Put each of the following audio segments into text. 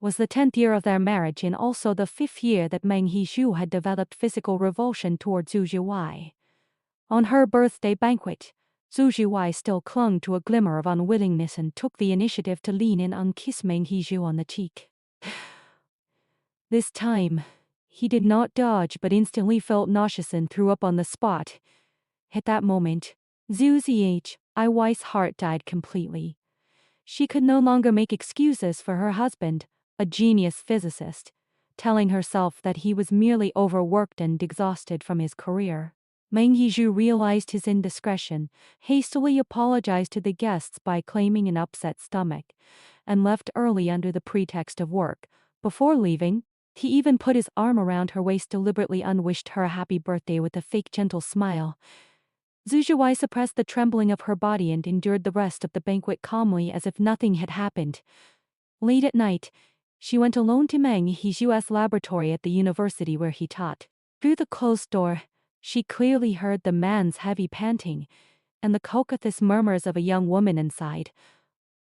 was the 10th year of their marriage and also the 5th year that Meng Hizhu had developed physical revulsion toward Zhu Zhiwei. On her birthday banquet, Zhu Zhiwei still clung to a glimmer of unwillingness and took the initiative to lean in and kiss Meng Hizhu on the cheek. This time, he did not dodge but instantly felt nauseous and threw up on the spot. At that moment, Zhu Zhiwei's heart died completely. She could no longer make excuses for her husband, a genius physicist, telling herself that he was merely overworked and exhausted from his career. Meng Hizhu realized his indiscretion, hastily apologized to the guests by claiming an upset stomach, and left early under the pretext of work. Before leaving, he even put his arm around her waist, deliberately unwished her a happy birthday with a fake gentle smile. Zhu Zhiwei suppressed the trembling of her body and endured the rest of the banquet calmly as if nothing had happened. Late at night, she went alone to Meng Hizhu's laboratory at the university where he taught. Through the closed door, she clearly heard the man's heavy panting and the coquettish murmurs of a young woman inside.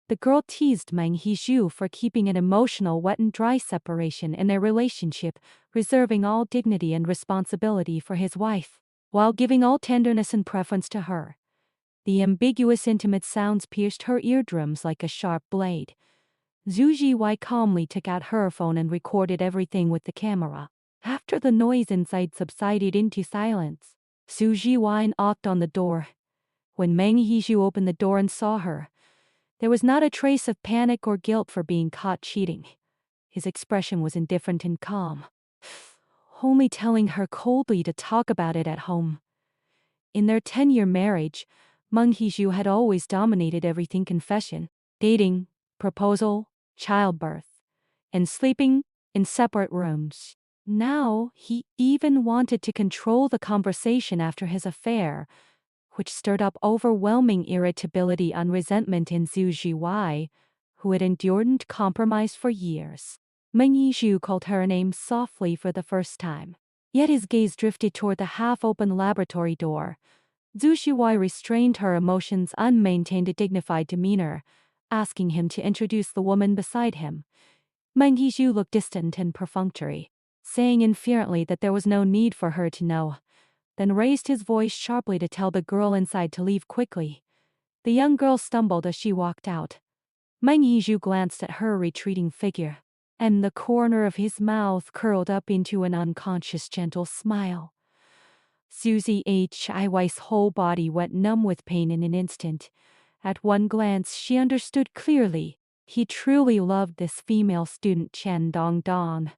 The girl teased Meng Hizhu for keeping an emotional wet and dry separation in their relationship, reserving all dignity and responsibility for his wife, while giving all tenderness and preference to her. The ambiguous intimate sounds pierced her eardrums like a sharp blade. Zhu Zhiwei calmly took out her phone and recorded everything with the camera. After the noise inside subsided into silence, Zhu Zhiwei knocked on the door. When Meng Hizhu opened the door and saw her, there was not a trace of panic or guilt for being caught cheating. His expression was indifferent and calm, only telling her coldly to talk about it at home. In their 10-year marriage, Meng Hizhu had always dominated everything: confession, dating, proposal, childbirth, and sleeping in separate rooms. Now, he even wanted to control the conversation after his affair, which stirred up overwhelming irritability and resentment in Zhu Zhiwei, who had endured and compromised for years. Meng Hizhu called her name softly for the first time, yet his gaze drifted toward the half-open laboratory door. Zhu Zhiwei restrained her emotions and maintained a dignified demeanor, asking him to introduce the woman beside him. Meng Hizhu looked distant and perfunctory, saying inferently that there was no need for her to know, then raised his voice sharply to tell the girl inside to leave quickly. The young girl stumbled as she walked out. Meng Hizhu glanced at her retreating figure, and the corner of his mouth curled up into an unconscious gentle smile. Zhu Zhiwei's whole body went numb with pain in an instant. At one glance she understood clearly. He truly loved this female student Chen Dongdong,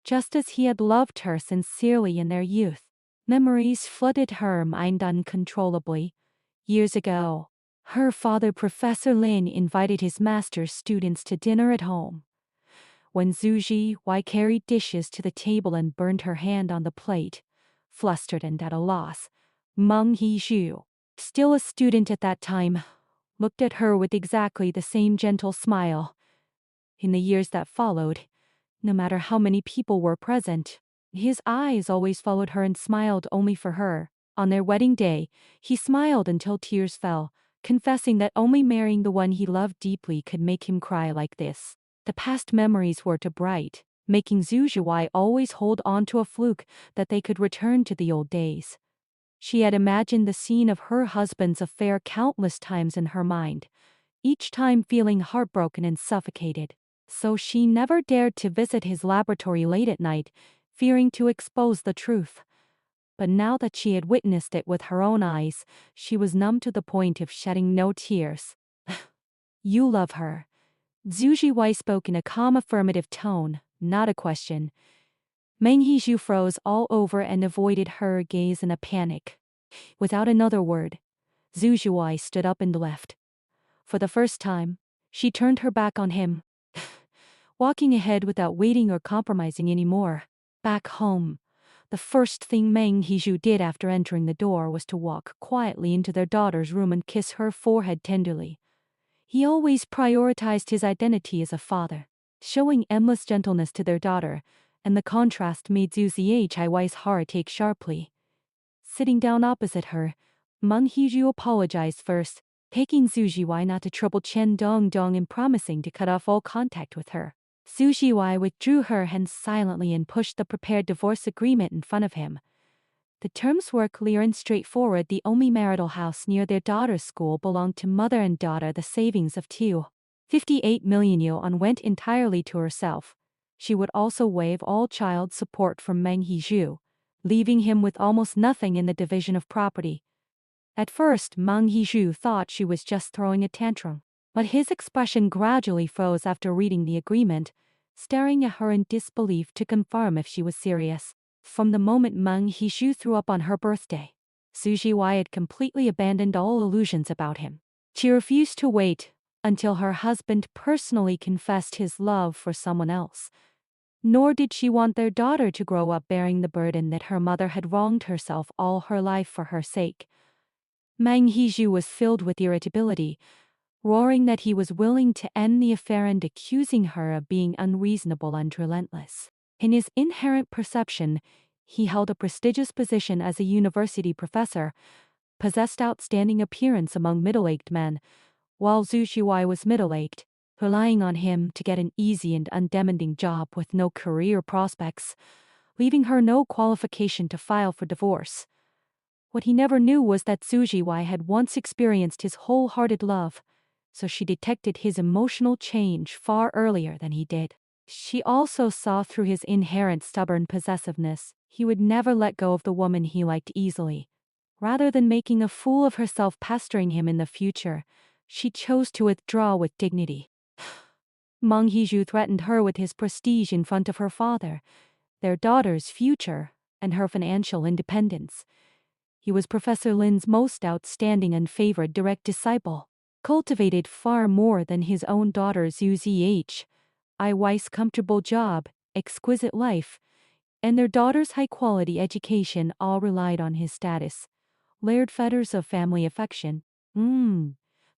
just as he had loved her sincerely in their youth. Memories flooded her mind uncontrollably. Years ago, her father, Professor Lin, invited his master's students to dinner at home. When Zhu Zhiwei carried dishes to the table and burned her hand on the plate, flustered and at a loss, Meng Hizhu, still a student at that time, looked at her with exactly the same gentle smile. In the years that followed, no matter how many people were present, his eyes always followed her and smiled only for her. On their wedding day, he smiled until tears fell, confessing that only marrying the one he loved deeply could make him cry like this. The past memories were too bright, making Zhu Zhiwei always hold on to a fluke that they could return to the old days. She had imagined the scene of her husband's affair countless times in her mind, each time feeling heartbroken and suffocated. So she never dared to visit his laboratory late at night, fearing to expose the truth. But now that she had witnessed it with her own eyes, she was numb to the point of shedding no tears. You love her. Zhu Zhiwei spoke in a calm affirmative tone, not a question. Meng Hizhu froze all over and avoided her gaze in a panic. Without another word, Zhu Zhiwei stood up and left. For the first time, she turned her back on him, walking ahead without waiting or compromising anymore. Back home, the first thing Meng Hizhu did after entering the door was to walk quietly into their daughter's room and kiss her forehead tenderly. He always prioritized his identity as a father, showing endless gentleness to their daughter, and the contrast made Zhu Zhiwei's heart ache sharply. Sitting down opposite her, Meng Hizhu apologized first, begging Zhu Zhiwei not to trouble Chen Dongdong and promising to cut off all contact with her. Zhu Xiwei withdrew her hands silently and pushed the prepared divorce agreement in front of him. The terms were clear and straightforward. The only marital house near their daughter's school belonged to mother and daughter. The savings of 258 million yuan went entirely to herself. She would also waive all child support from Meng Hizhu, leaving him with almost nothing in the division of property. At first, Meng Hizhu thought she was just throwing a tantrum, but his expression gradually froze after reading the agreement, staring at her in disbelief to confirm if she was serious. From the moment Meng Hizhu threw up on her birthday, Zhu Xiwei had completely abandoned all illusions about him. She refused to wait until her husband personally confessed his love for someone else. Nor did she want their daughter to grow up bearing the burden that her mother had wronged herself all her life for her sake. Meng Hizhu was filled with irritability, roaring that he was willing to end the affair and accusing her of being unreasonable and relentless. In his inherent perception, he held a prestigious position as a university professor, possessed outstanding appearance among middle-aged men, while Zhu Xiwei was middle-aged, relying on him to get an easy and undemanding job with no career prospects, leaving her no qualification to file for divorce. What he never knew was that Zhu Xiwei had once experienced his wholehearted love, so she detected his emotional change far earlier than he did. She also saw through his inherent stubborn possessiveness. He would never let go of the woman he liked easily. Rather than making a fool of herself pestering him in the future, she chose to withdraw with dignity. Meng Hizhu threatened her with his prestige in front of her father, their daughter's future, and her financial independence. He was Professor Lin's most outstanding and favored direct disciple, cultivated far more than his own daughter Zhu Ziyi's comfortable job, exquisite life, and their daughter's high-quality education all relied on his status. Layered fetters of family affection.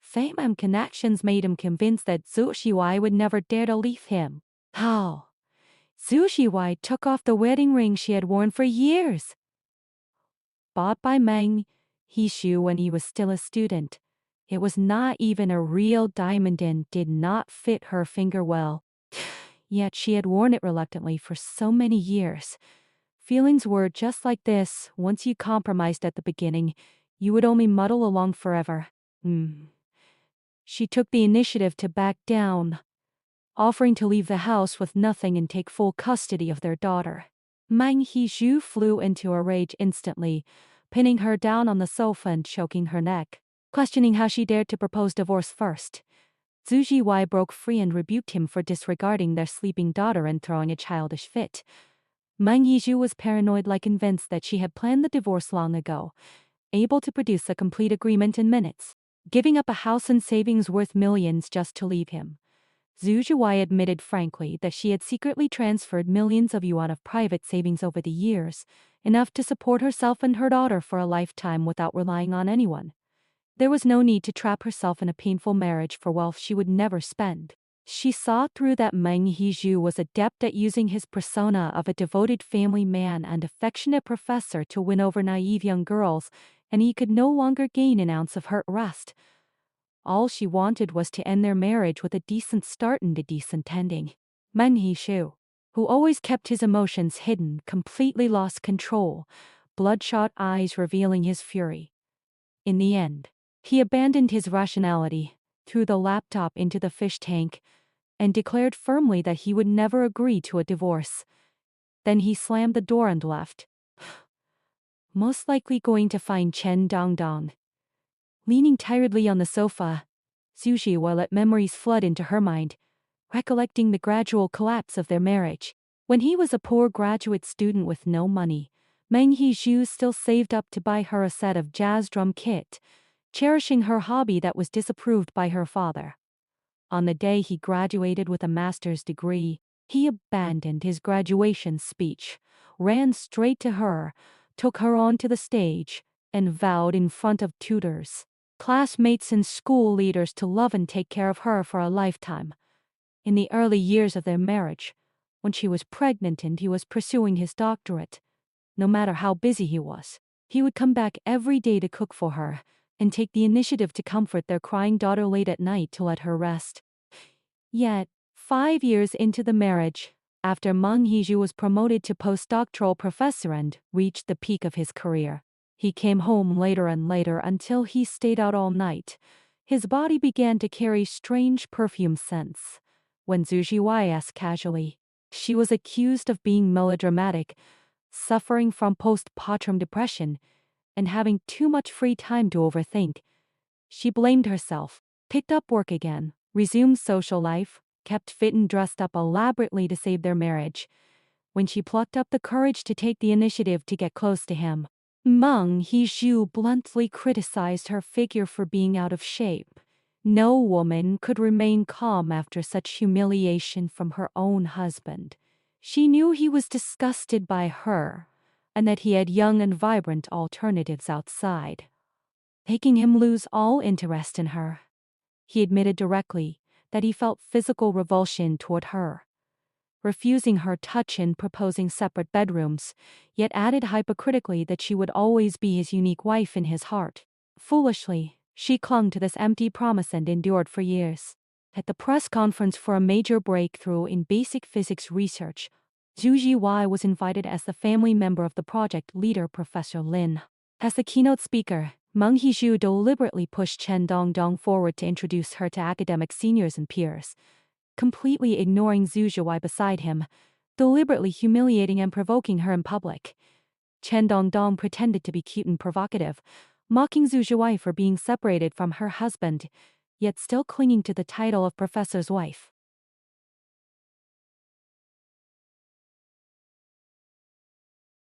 Fame and connections made him convinced that Zhu Xiwei would never dare to leave him. How? Zhu Xiwei took off the wedding ring she had worn for years, bought by Meng Hizhu when he was still a student. It was not even a real diamond and did not fit her finger well. Yet she had worn it reluctantly for so many years. Feelings were just like this. Once you compromised at the beginning, you would only muddle along forever. She took the initiative to back down, offering to leave the house with nothing and take full custody of their daughter. Meng Hizhu flew into a rage instantly, pinning her down on the sofa and choking her neck, questioning how she dared to propose divorce first. Zhu Xiwei broke free and rebuked him for disregarding their sleeping daughter and throwing a childish fit. Meng Hizhu was paranoid, like convinced that she had planned the divorce long ago, able to produce a complete agreement in minutes, giving up a house and savings worth millions just to leave him. Zhu Xiwei admitted frankly that she had secretly transferred millions of yuan of private savings over the years, enough to support herself and her daughter for a lifetime without relying on anyone. There was no need to trap herself in a painful marriage for wealth she would never spend. She saw through that Meng Hizhu was adept at using his persona of a devoted family man and affectionate professor to win over naive young girls, and he could no longer gain an ounce of her rest. All she wanted was to end their marriage with a decent start and a decent ending. Meng Hizhu, who always kept his emotions hidden, completely lost control, bloodshot eyes revealing his fury. In the end, he abandoned his rationality, threw the laptop into the fish tank, and declared firmly that he would never agree to a divorce. Then he slammed the door and left. Most likely going to find Chen Dongdong. Leaning tiredly on the sofa, Zhu Xiwei let memories flood into her mind, recollecting the gradual collapse of their marriage. When he was a poor graduate student with no money, Meng Hizhu still saved up to buy her a set of jazz drum kit, cherishing her hobby that was disapproved by her father. On the day he graduated with a master's degree, he abandoned his graduation speech, ran straight to her, took her onto the stage, and vowed in front of tutors, classmates and school leaders to love and take care of her for a lifetime. In the early years of their marriage, when she was pregnant and he was pursuing his doctorate, no matter how busy he was, he would come back every day to cook for her and take the initiative to comfort their crying daughter late at night to let her rest. Yet, 5 years into the marriage, after Meng Hizhu was promoted to postdoctoral professor and reached the peak of his career, he came home later and later until he stayed out all night. His body began to carry strange perfume scents. When Zhu Zhiwei asked casually, she was accused of being melodramatic, suffering from postpartum depression, and having too much free time to overthink. She blamed herself, picked up work again, resumed social life, kept fit and dressed up elaborately to save their marriage. When she plucked up the courage to take the initiative to get close to him, Meng Hizhu bluntly criticized her figure for being out of shape. No woman could remain calm after such humiliation from her own husband. She knew he was disgusted by her, and that he had young and vibrant alternatives outside, making him lose all interest in her. He admitted directly that he felt physical revulsion toward her, refusing her touch and proposing separate bedrooms, yet added hypocritically that she would always be his unique wife in his heart. Foolishly, she clung to this empty promise and endured for years. At the press conference for a major breakthrough in basic physics research, Zhu Zhiwei was invited as the family member of the project leader Professor Lin. As the keynote speaker, Meng Hizhu deliberately pushed Chen Dongdong forward to introduce her to academic seniors and peers, completely ignoring Zhu Zhiwei beside him, deliberately humiliating and provoking her in public. Chen Dongdong pretended to be cute and provocative, mocking Zhu Zhiwei for being separated from her husband, yet still clinging to the title of professor's wife.